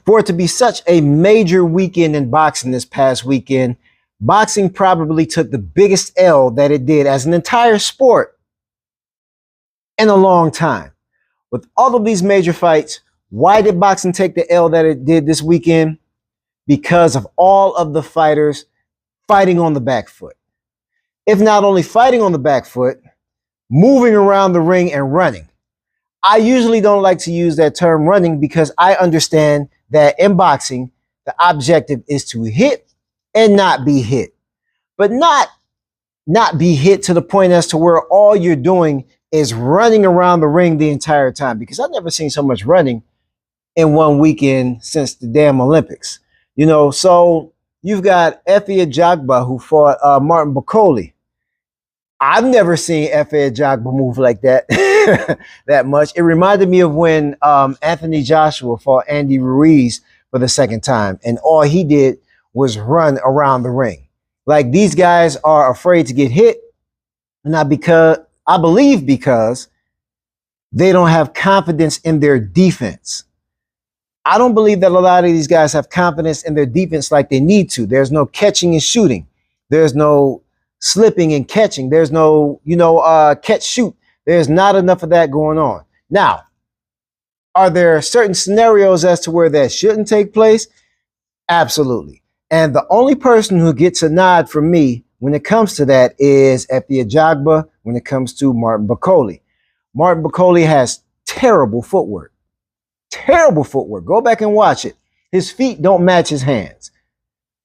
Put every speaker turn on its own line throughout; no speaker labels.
For it to be such a major weekend in boxing this past weekend, boxing probably took the biggest L that it did as an entire sport in a long time. With all of these major fights, why did boxing take the L that it did this weekend? Because of all of the fighters fighting on the back foot. If not only fighting on the back foot, moving around the ring and running. I usually don't like to use that term running because I understand that in boxing, the objective is to hit and not be hit. But not be hit to the point as to where all you're doing is running around the ring the entire time. Because I've never seen so much running in one weekend since the damn Olympics. You know, so you've got Efe Ajagba who fought Martin Bakole. I've never seen Efe Ajagba move like that that much. It reminded me of when Anthony Joshua fought Andy Ruiz for the second time, and all he did was run around the ring. Like, these guys are afraid to get hit, not because, I believe, because they don't have confidence in their defense. I don't believe that a lot of these guys have confidence in their defense like they need to. There's no catching and shooting. There's no slipping and catching. There's no, catch shoot. There's not enough of that going on. Now, are there certain scenarios as to where that shouldn't take place? Absolutely. And the only person who gets a nod from me when it comes to that is Efe Ajagba when it comes to Martin Bakole. Martin Bakole has terrible footwork. Terrible footwork. Go back and watch it. His feet don't match his hands.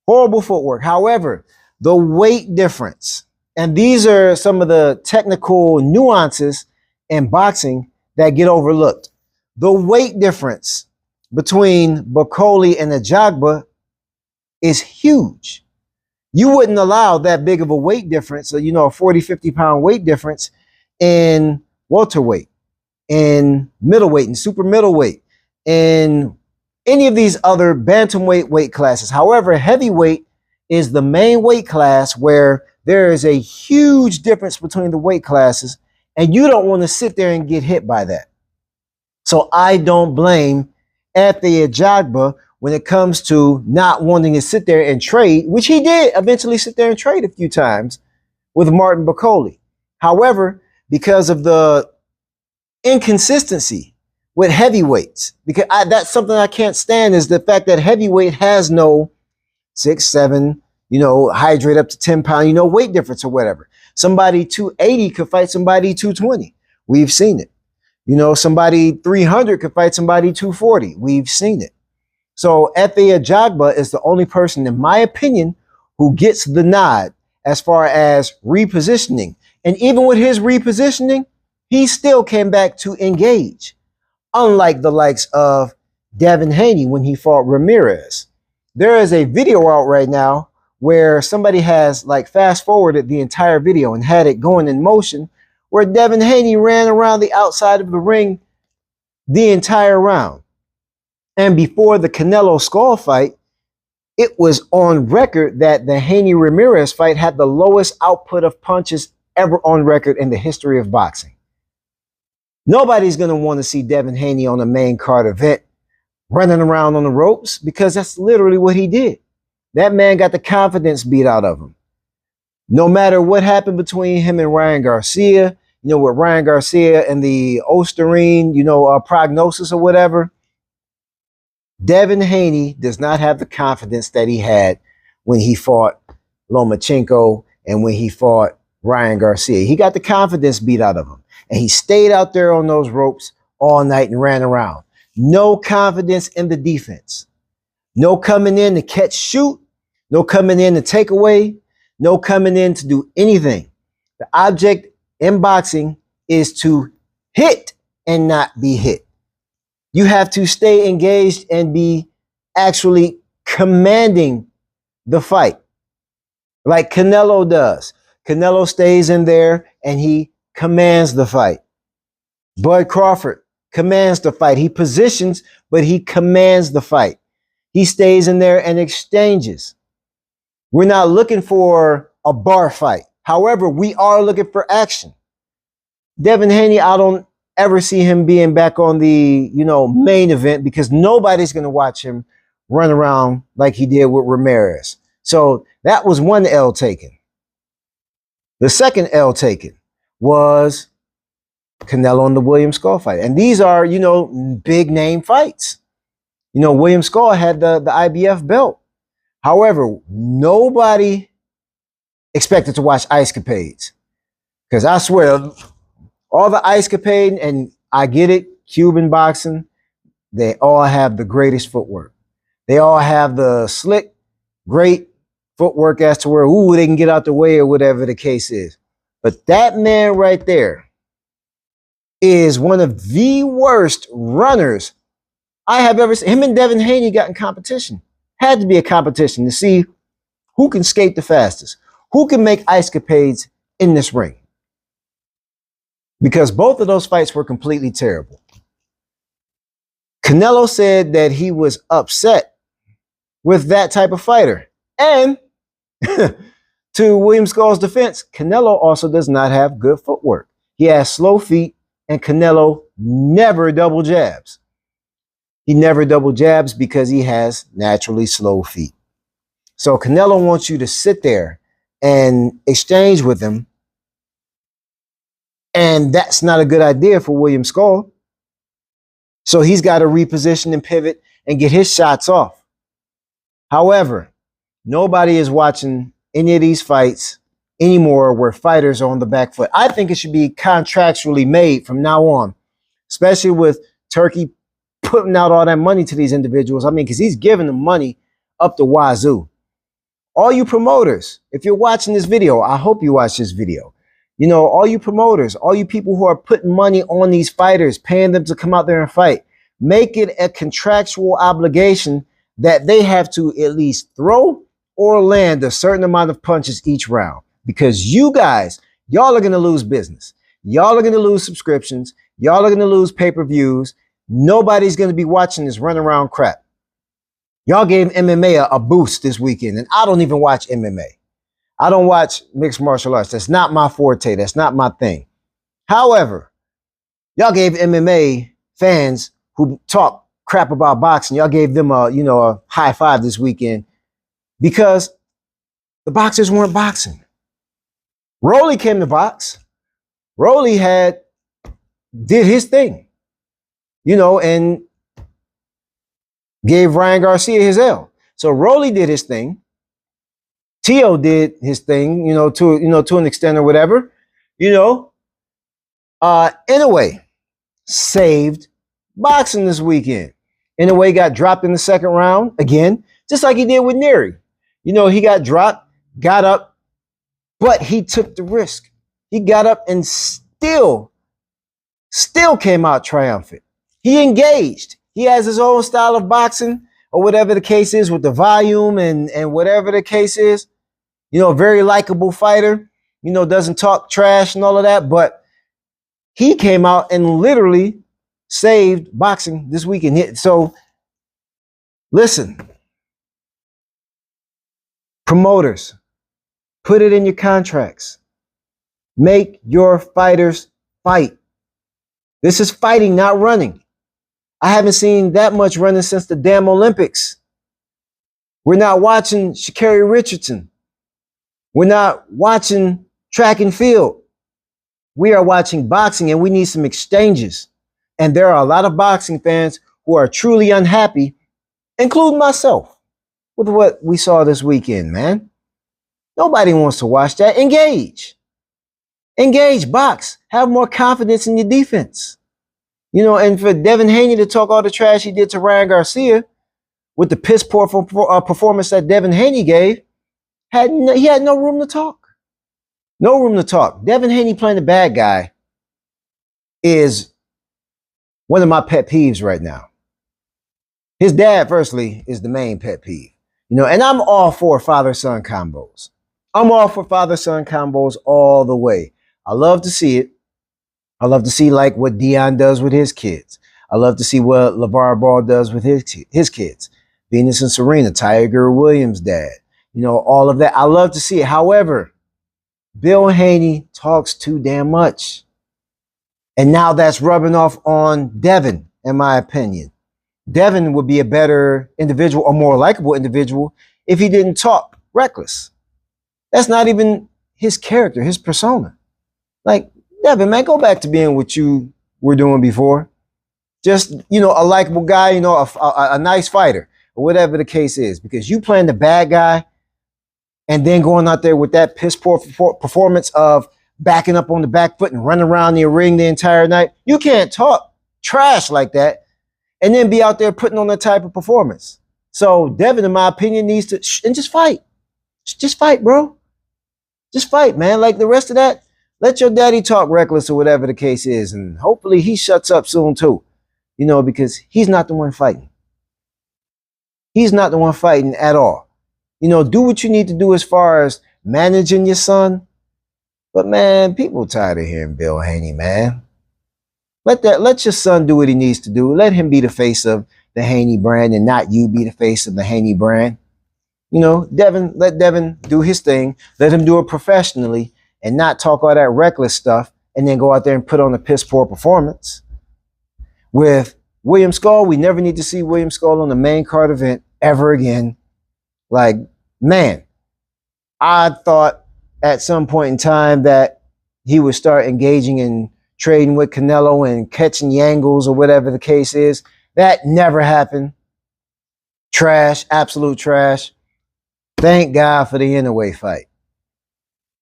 Horrible footwork. However, the weight difference, and these are some of the technical nuances in boxing that get overlooked. The weight difference between Bakole and Ajagba is huge. You wouldn't allow that big of a weight difference, a 40, 50-pound weight difference in welterweight, in middleweight, and super middleweight, in any of these other bantamweight weight classes. However, heavyweight is the main weight class where there is a huge difference between the weight classes, and you don't want to sit there and get hit by that. So I don't blame Efe Ajagba when it comes to not wanting to sit there and trade, which he did eventually sit there and trade a few times with Martin Bakole. However, because of the inconsistency with heavyweights, because that's something I can't stand, is the fact that heavyweight has no 6, 7, hydrate up to 10 pound, weight difference or whatever. Somebody 280 could fight somebody 220. We've seen it. Somebody 300 could fight somebody 240. We've seen it. So Efe Ajagba is the only person, in my opinion, who gets the nod as far as repositioning. And even with his repositioning, he still came back to engage. Unlike the likes of Devin Haney when he fought Ramirez. There is a video out right now where somebody has fast forwarded the entire video and had it going in motion, where Devin Haney ran around the outside of the ring the entire round. And before the Canelo Skull fight, it was on record that the Haney Ramirez fight had the lowest output of punches ever on record in the history of boxing. Nobody's going to want to see Devin Haney on a main card event running around on the ropes, because that's literally what he did. That man got the confidence beat out of him. No matter what happened between him and Ryan Garcia, with Ryan Garcia and the Osterine, prognosis or whatever, Devin Haney does not have the confidence that he had when he fought Lomachenko and when he fought Ryan Garcia. He got the confidence beat out of him, and he stayed out there on those ropes all night and ran around. No confidence in the defense. No coming in to catch shoot. No coming in to take away. No coming in to do anything. The object in boxing is to hit and not be hit. You have to stay engaged and be actually commanding the fight, like Canelo does. Canelo stays in there and he commands the fight. Bud Crawford commands the fight. He positions, but he commands the fight. He stays in there and exchanges. We're not looking for a bar fight. However, we are looking for action. Devin Haney, I don't ever see him being back on the, main event, because nobody's going to watch him run around like he did with Ramirez. So that was one L taken. The second L taken was Canelo and the William Skull fight. And these are, big name fights. William Skull had the IBF belt. However, nobody expected to watch Ice Capades. Because I swear, all the Ice Capade, and I get it, Cuban boxing, they all have the greatest footwork. They all have the slick, great footwork as to where, they can get out the way or whatever the case is. But that man right there is one of the worst runners I have ever seen. Him and Devin Haney got in competition. Had to be a competition to see who can skate the fastest, who can make ice capades in this ring. Because both of those fights were completely terrible. Canelo said that he was upset with that type of fighter. And to William Skull's defense, Canelo also does not have good footwork. He has slow feet, and Canelo never double jabs. He never double jabs because he has naturally slow feet. So Canelo wants you to sit there and exchange with him. And that's not a good idea for William Skull. So he's got to reposition and pivot and get his shots off. However, nobody is watching any of these fights anymore where fighters are on the back foot. I think it should be contractually made from now on, especially with Turkey putting out all that money to these individuals. I mean, because he's giving them money up the wazoo. All you promoters, if you're watching this video, I hope you watch this video. All you promoters, all you people who are putting money on these fighters, paying them to come out there and fight, make it a contractual obligation that they have to at least throw or land a certain amount of punches each round. Because you guys, y'all are going to lose business. Y'all are going to lose subscriptions. Y'all are going to lose pay-per-views. Nobody's going to be watching this run around crap. Y'all gave MMA a boost this weekend, and I don't even watch MMA. I don't watch mixed martial arts. That's not my forte. That's not my thing. However, y'all gave MMA fans who talk crap about boxing, y'all gave them a high five this weekend because the boxers weren't boxing. Rolly came to box. Rolly did his thing, and gave Ryan Garcia his L. So Rolly did his thing. Tio did his thing, to an extent or whatever, in a way, saved boxing this weekend. In a way, got dropped in the second round again, just like he did with Nery. He got dropped, got up, but he took the risk. He got up and still came out triumphant. He engaged. He has his own style of boxing, or whatever the case is, with the volume and whatever the case is. Very likable fighter, doesn't talk trash and all of that, but he came out and literally saved boxing this weekend. So listen, promoters, put it in your contracts. Make your fighters fight. This is fighting, not running. I haven't seen that much running since the damn Olympics. We're not watching Sha'Carri Richardson. We're not watching track and field. We are watching boxing, and we need some exchanges. And there are a lot of boxing fans who are truly unhappy, including myself, with what we saw this weekend, man. Nobody wants to watch that. Engage. Engage, box. Have more confidence in your defense. And for Devin Haney to talk all the trash he did to Ryan Garcia with the piss poor performance that Devin Haney gave, he had no room to talk. No room to talk. Devin Haney playing the bad guy is one of my pet peeves right now. His dad, firstly, is the main pet peeve. And I'm all for father-son combos. I'm all for father-son combos all the way. I love to see it. I love to see like what Dion does with his kids. I love to see what LeVar Ball does with his kids. Venus and Serena, Tiger Williams' dad. All of that. I love to see it. However, Bill Haney talks too damn much. And now that's rubbing off on Devin, in my opinion. Devin would be a better individual, a more likable individual, if he didn't talk reckless. That's not even his character, his persona. Like, Devin, man, go back to being what you were doing before. Just, a likable guy, a nice fighter, or whatever the case is. Because you playing the bad guy and then going out there with that piss poor performance of backing up on the back foot and running around the ring the entire night. You can't talk trash like that and then be out there putting on that type of performance. So Devin, in my opinion, needs to and just fight. Just fight, bro. Just fight, man. Like the rest of that, let your daddy talk reckless or whatever the case is. And hopefully he shuts up soon too, because he's not the one fighting. He's not the one fighting at all. Do what you need to do as far as managing your son. But man, people tired of hearing Bill Haney, man. Let your son do what he needs to do. Let him be the face of the Haney brand and not you be the face of the Haney brand. Devin, let Devin do his thing. Let him do it professionally and not talk all that reckless stuff and then go out there and put on a piss poor performance. With William Skull, we never need to see William Skull on the main card event ever again. Like, man, I thought at some point in time that he would start engaging in trading with Canelo and catching Yangles or whatever the case is. That never happened. Trash, absolute trash. Thank God for the Inoue fight.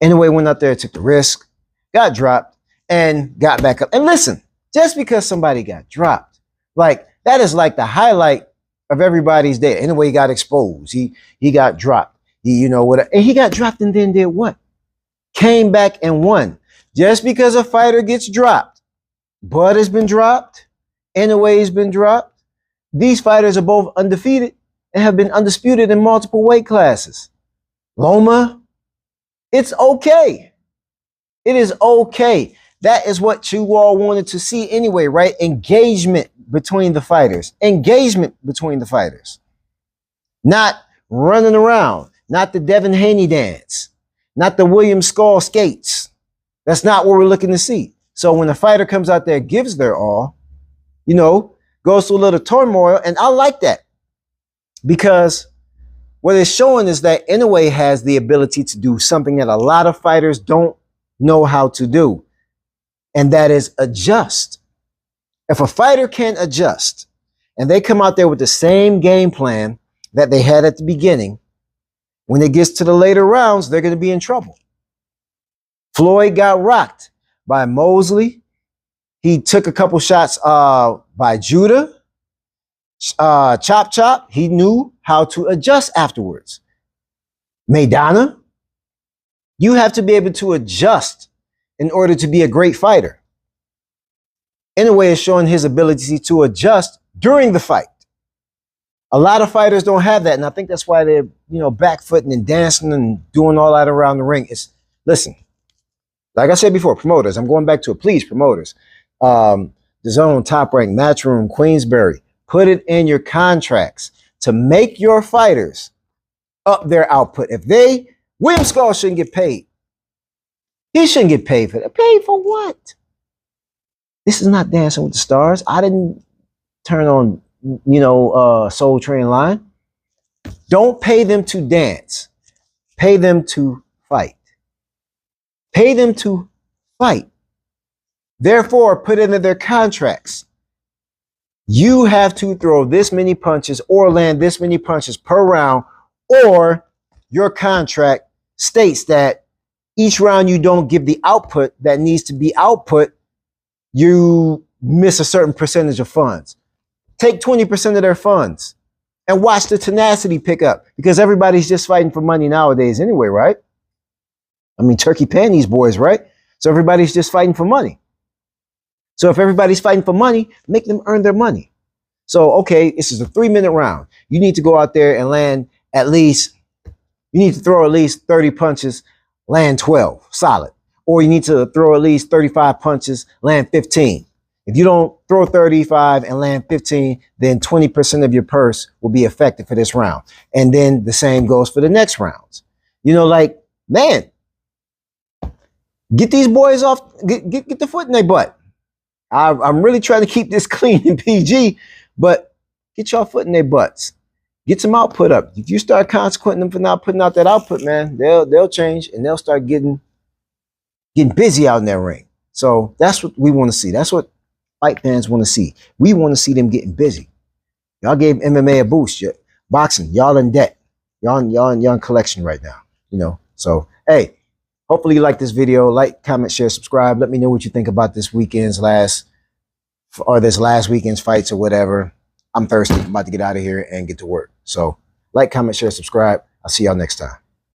Inoue went out there, took the risk, got dropped, and got back up. And listen, just because somebody got dropped, like that is like the highlight of everybody's day. Inoue got exposed. He got dropped. And he got dropped and then did what? Came back and won. Just because a fighter gets dropped, Bud has been dropped, Inoue has been dropped. These fighters are both undefeated and have been undisputed in multiple weight classes. Loma, it's okay. It is okay. That is what you all wanted to see anyway, right? Engagement between the fighters. Engagement between the fighters. Not running around. Not the Devin Haney dance. Not the William Skull skates. That's not what we're looking to see. So when a fighter comes out there, gives their all, goes through a little turmoil, and I like that. Because what it's showing is that Inoue has the ability to do something that a lot of fighters don't know how to do. And that is adjust. If a fighter can adjust and they come out there with the same game plan that they had at the beginning, when it gets to the later rounds, they're going to be in trouble. Floyd got rocked by Mosley. He took a couple shots by Judah. Chop. He knew how to adjust afterwards. Maidana, you have to be able to adjust in order to be a great fighter. Inoue is showing his ability to adjust during the fight. A lot of fighters don't have that, and I think that's why they're, backfooting and dancing and doing all that around the ring. Listen, like I said before, promoters, I'm going back to it. Please, promoters. The Zone, Top Rank, Matchroom, Queensberry, put it in your contracts to make your fighters up their output. William Skull shouldn't get paid. He shouldn't get paid for that. Paid for what? This is not Dancing with the Stars. I didn't turn on, Soul Train line. Don't pay them to dance. Pay them to fight. Pay them to fight. Therefore, put into their contracts, you have to throw this many punches or land this many punches per round, or your contract states that each round you don't give the output that needs to be output, you miss a certain percentage of funds. Take 20% of their funds and watch the tenacity pick up, because everybody's just fighting for money nowadays anyway, right? I mean, turkey pan these boys, right? So everybody's just fighting for money. So if everybody's fighting for money, make them earn their money. So, okay, this is a 3-minute round. You need to go out there and land you need to throw at least 30 punches, land 12, solid. Or you need to throw at least 35 punches, land 15. If you don't throw 35 and land 15, then 20% of your purse will be affected for this round. And then the same goes for the next rounds. Man, get these boys off, get the foot in their butt. I'm really trying to keep this clean and PG, but get y'all foot in their butts. Get some output up. If you start consequenting them for not putting out that output, man, they'll change and they'll start getting busy out in that ring. So that's what we want to see. That's what fight fans want to see. We want to see them getting busy. Y'all gave MMA a boost. Boxing, y'all in debt. Y'all in collection right now. You know. So hey, hopefully you like this video. Like, comment, share, subscribe. Let me know what you think about this last weekend's fights or whatever. I'm thirsty. I'm about to get out of here and get to work. So like, comment, share, subscribe. I'll see y'all next time.